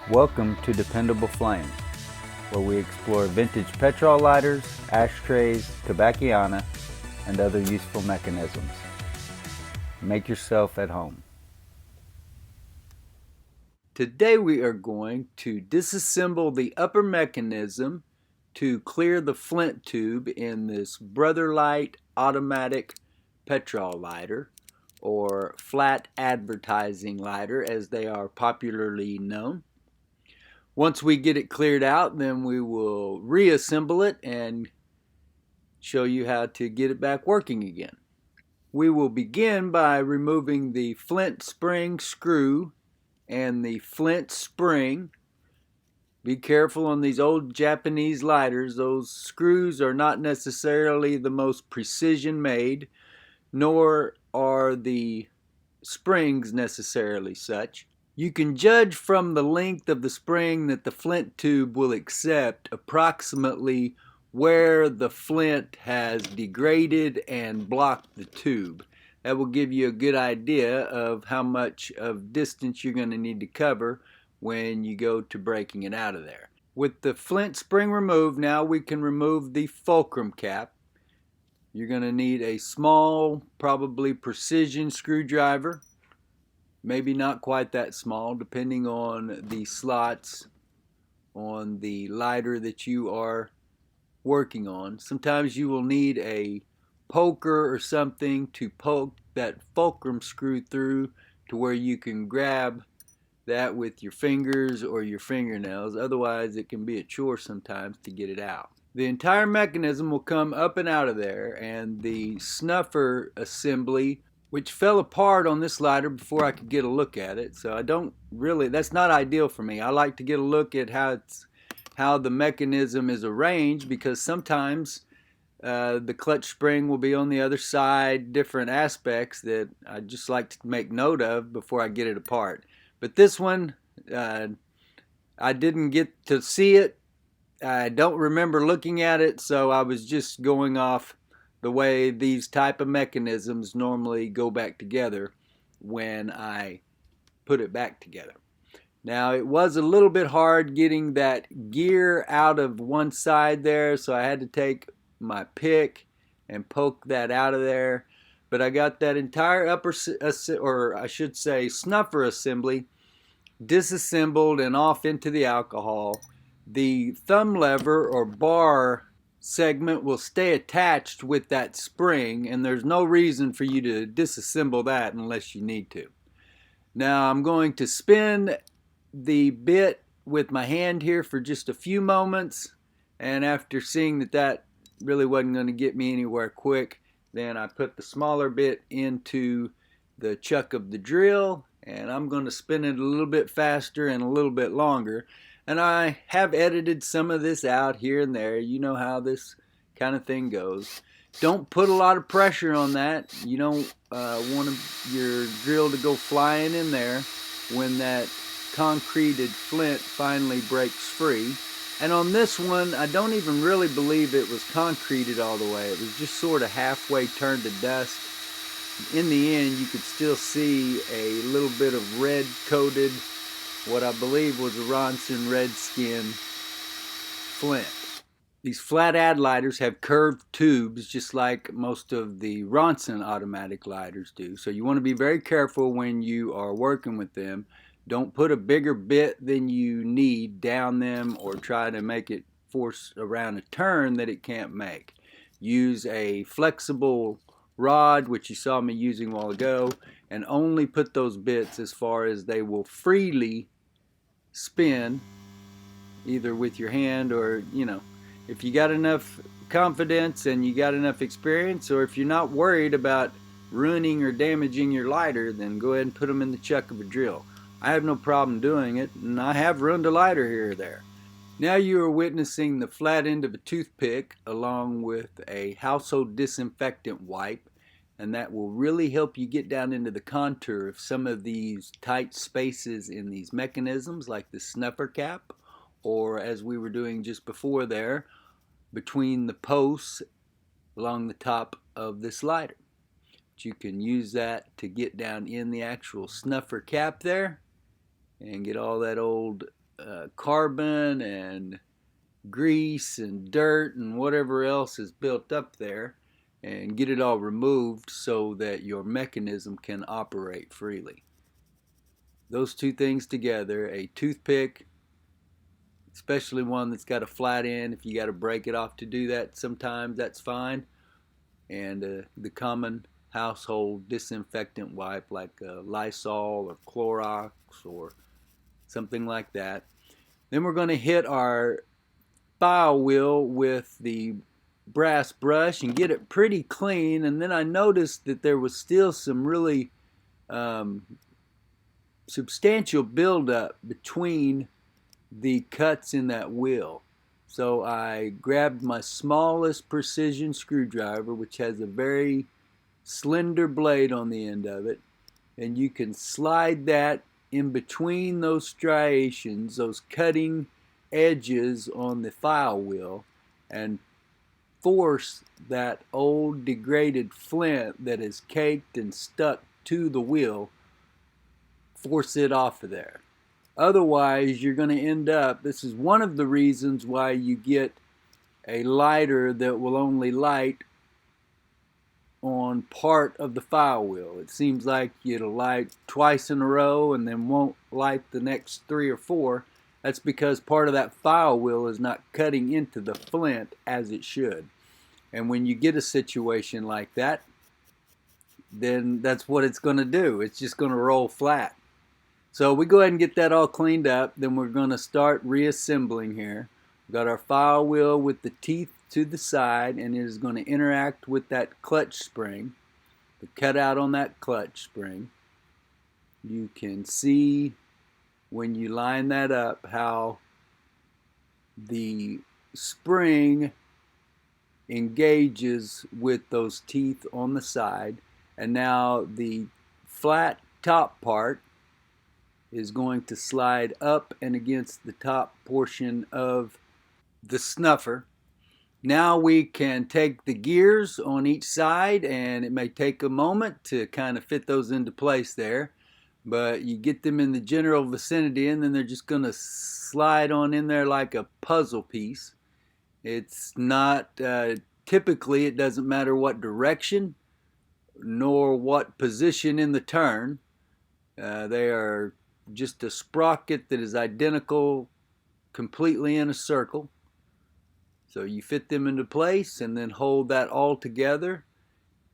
Welcome to Dependable Flame, where we explore vintage petrol lighters, ashtrays, tobacciana, and other useful mechanisms. Make yourself at home. Today we are going to disassemble the upper mechanism to clear the flint tube in this Brother-Lite automatic petrol lighter, or flat advertising lighter as they are popularly known. Once we get it cleared out, then we will reassemble it and show you how to get it back working again. We will begin by removing the flint spring screw and the flint spring. Be careful on these old Japanese lighters. Those screws are not necessarily the most precision made, nor are the springs necessarily such. You can judge from the length of the spring that the flint tube will accept approximately where the flint has degraded and blocked the tube. That will give you a good idea of how much of distance you're going to need to cover when you go to breaking it out of there. With the flint spring removed, now we can remove the fulcrum cap. You're going to need a small, probably precision screwdriver. Maybe not quite that small, depending on the slots on the lighter that you are working on. Sometimes you will need a poker or something to poke that fulcrum screw through to where you can grab that with your fingers or your fingernails. Otherwise, it can be a chore sometimes to get it out. The entire mechanism will come up and out of there, and the snuffer assembly, which fell apart on this lighter before I could get a look at it. So I don't really, that's not ideal for me. I like to get a look at how the mechanism is arranged, because sometimes the clutch spring will be on the other side, different aspects that I just like to make note of before I get it apart. But this one, I didn't get to see it. I don't remember looking at it, so I was just going off the way these type of mechanisms normally go back together when I put it back together. Now, it was a little bit hard getting that gear out of one side there, so I had to take my pick and poke that out of there. But I got that entire upper, or I should say snuffer assembly, disassembled and off into the alcohol. The thumb lever or bar segment will stay attached with that spring, and there's no reason for you to disassemble that unless you need to. Now I'm going to spin the bit with my hand here for just a few moments, and after seeing that that really wasn't going to get me anywhere quick, then I put the smaller bit into the chuck of the drill, and I'm going to spin it a little bit faster and a little bit longer. And I have edited some of this out here and there. You know how this kind of thing goes. Don't put a lot of pressure on that. You don't want your drill to go flying in there when that concreted flint finally breaks free. And on this one, I don't even really believe it was concreted all the way. It was just sort of halfway turned to dust. In the end, you could still see a little bit of red coated, what I believe was a Ronson Redskin flint. These flat ad lighters have curved tubes just like most of the Ronson automatic lighters do. So you want to be very careful when you are working with them. Don't put a bigger bit than you need down them or try to make it force around a turn that it can't make. Use a flexible rod, which you saw me using a while ago, and only put those bits as far as they will freely spin, either with your hand or, if you got enough confidence and you got enough experience, or if you're not worried about ruining or damaging your lighter, then go ahead and put them in the chuck of a drill. I have no problem doing it, and I have ruined a lighter here or there. Now you are witnessing the flat end of a toothpick along with a household disinfectant wipe, and that will really help you get down into the contour of some of these tight spaces in these mechanisms, like the snuffer cap, or as we were doing just before there, between the posts along the top of this lighter. But you can use that to get down in the actual snuffer cap there and get all that old carbon and grease and dirt and whatever else is built up there, and get it all removed so that your mechanism can operate freely. Those two things together, a toothpick, especially one that's got a flat end, if you got to break it off to do that sometimes, that's fine. And the common household disinfectant wipe like Lysol or Clorox or something like that. Then we're going to hit our file wheel with the brass brush and get it pretty clean. And then I noticed that there was still some really substantial buildup between the cuts in that wheel. So I grabbed my smallest precision screwdriver, which has a very slender blade on the end of it, and you can slide that in between those striations, those cutting edges on the file wheel, and force that old degraded flint that is caked and stuck to the wheel, force it off of there. Otherwise, you're going to end up, this is one of the reasons why you get a lighter that will only light on part of the file wheel. It seems like it'll light twice in a row and then won't light the next 3 or 4. That's because part of that file wheel is not cutting into the flint as it should. And when you get a situation like that, then that's what it's going to do. It's just going to roll flat. So we go ahead and get that all cleaned up. Then we're going to start reassembling here. We've got our file wheel with the teeth to the side, and it is going to interact with that clutch spring, the cutout on that clutch spring. You can see when you line that up how the spring engages with those teeth on the side, and now the flat top part is going to slide up and against the top portion of the snuffer. Now we can take the gears on each side, and it may take a moment to kind of fit those into place there, but you get them in the general vicinity, and then they're just going to slide on in there like a puzzle piece. It's not, typically it doesn't matter what direction nor what position in the turn. They are just a sprocket that is identical completely in a circle. So you fit them into place and then hold that all together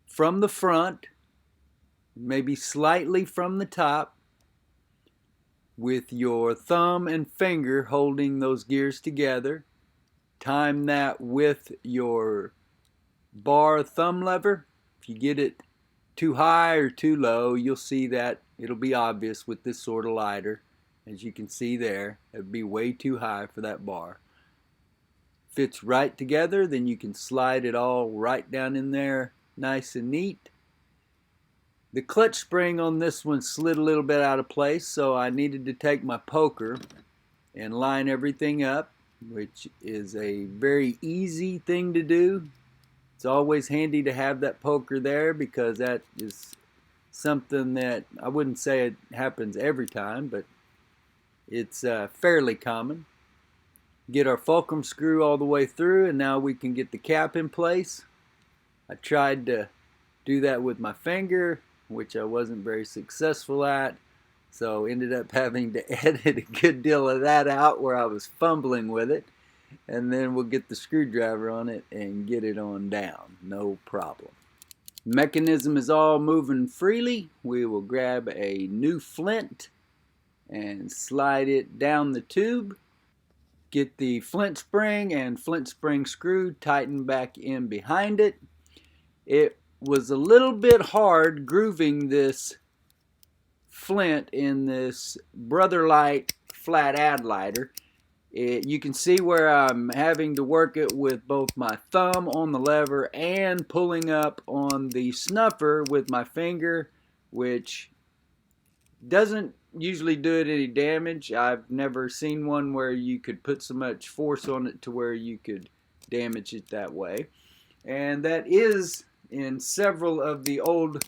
from the front, maybe slightly from the top, with your thumb and finger holding those gears together. Time that with your bar thumb lever. If you get it too high or too low, you'll see that it'll be obvious with this sort of lighter. As you can see there, it would be way too high for that bar. Fits right together, then you can slide it all right down in there nice and neat. The clutch spring on this one slid a little bit out of place, so I needed to take my poker and line everything up, which is a very easy thing to do. It's always handy to have that poker there because that is something that I wouldn't say it happens every time, but it's fairly common. Get our fulcrum screw all the way through, and now we can get the cap in place. I tried to do that with my finger, which I wasn't very successful at, so ended up having to edit a good deal of that out where I was fumbling with it. And then we'll get the screwdriver on it and get it on down, no problem. Mechanism is all moving freely. We will grab a new flint and slide it down the tube. Get the flint spring and flint spring screw tightened back in behind it. It was a little bit hard grooving this flint in this Brother-Lite flat add lighter. You can see where I'm having to work it with both my thumb on the lever and pulling up on the snuffer with my finger, which doesn't usually do it any damage. I've never seen one where you could put so much force on it to where you could damage it that way. And that is in several of the old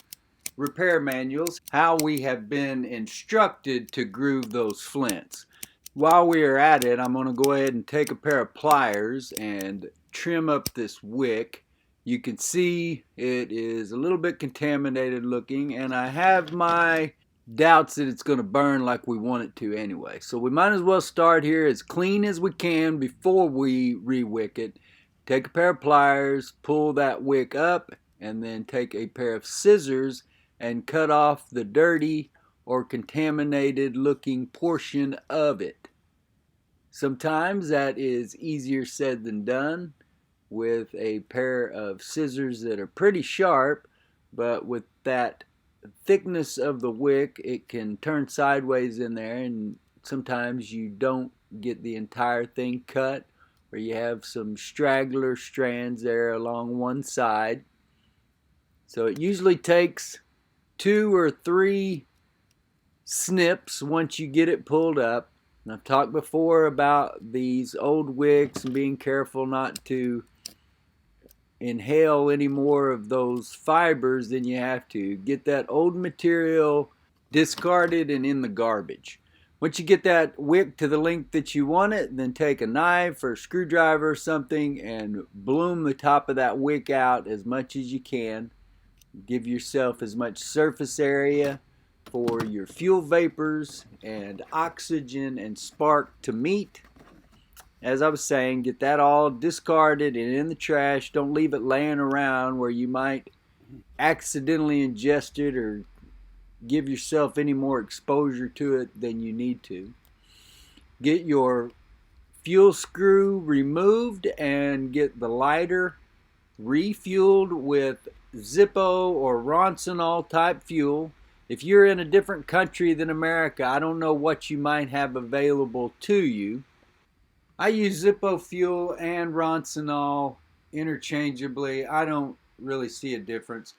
repair manuals how we have been instructed to groove those flints. While we are at it, I'm going to go ahead and take a pair of pliers and trim up this wick. You can see it is a little bit contaminated looking, and I have my doubts that it's going to burn like we want it to anyway. So we might as well start here as clean as we can before we re-wick it. Take a pair of pliers, pull that wick up, and then take a pair of scissors and cut off the dirty or contaminated looking portion of it. Sometimes that is easier said than done with a pair of scissors that are pretty sharp, but with that thickness of the wick, it can turn sideways in there, and sometimes you don't get the entire thing cut, or you have some straggler strands there along one side. So it usually takes 2 or 3 snips once you get it pulled up. And I've talked before about these old wicks and being careful not to inhale any more of those fibers than you have to. Get that old material discarded and in the garbage. Once you get that wick to the length that you want it, then take a knife or a screwdriver or something and bloom the top of that wick out as much as you can. Give yourself as much surface area for your fuel vapors and oxygen and spark to meet. As I was saying, get that all discarded and in the trash. Don't leave it laying around where you might accidentally ingest it or give yourself any more exposure to it than you need to. Get your fuel screw removed and get the lighter refueled with Zippo or Roncinol type fuel. If you're in a different country than America, I don't know what you might have available to you. I use Zippo fuel and Roncinol interchangeably. I don't really see a difference.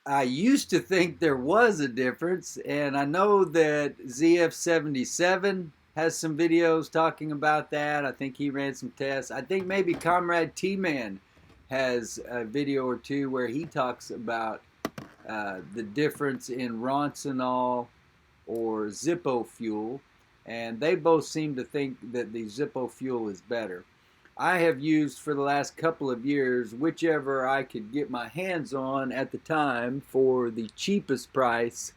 I used to think there was a difference, and I know that ZF77 has some videos talking about that. I think he ran some tests. I think maybe Comrade T-Man has a video or two where he talks about the difference in Roncinol or Zippo fuel, and they both seem to think that the Zippo fuel is better. I have used for the last couple of years whichever I could get my hands on at the time for the cheapest price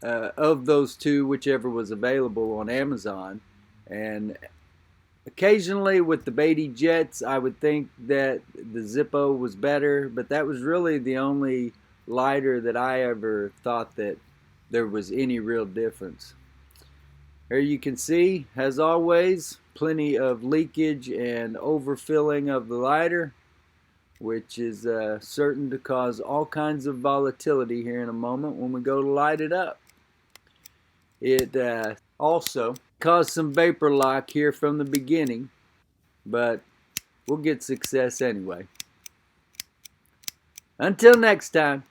of those two, whichever was available on Amazon. And occasionally with the Beatty Jets, I would think that the Zippo was better, but that was really the only lighter that I ever thought that there was any real difference. Here you can see, as always, plenty of leakage and overfilling of the lighter, which is certain to cause all kinds of volatility here in a moment when we go to light it up. It also caused some vapor lock here from the beginning, but we'll get success anyway. Until next time.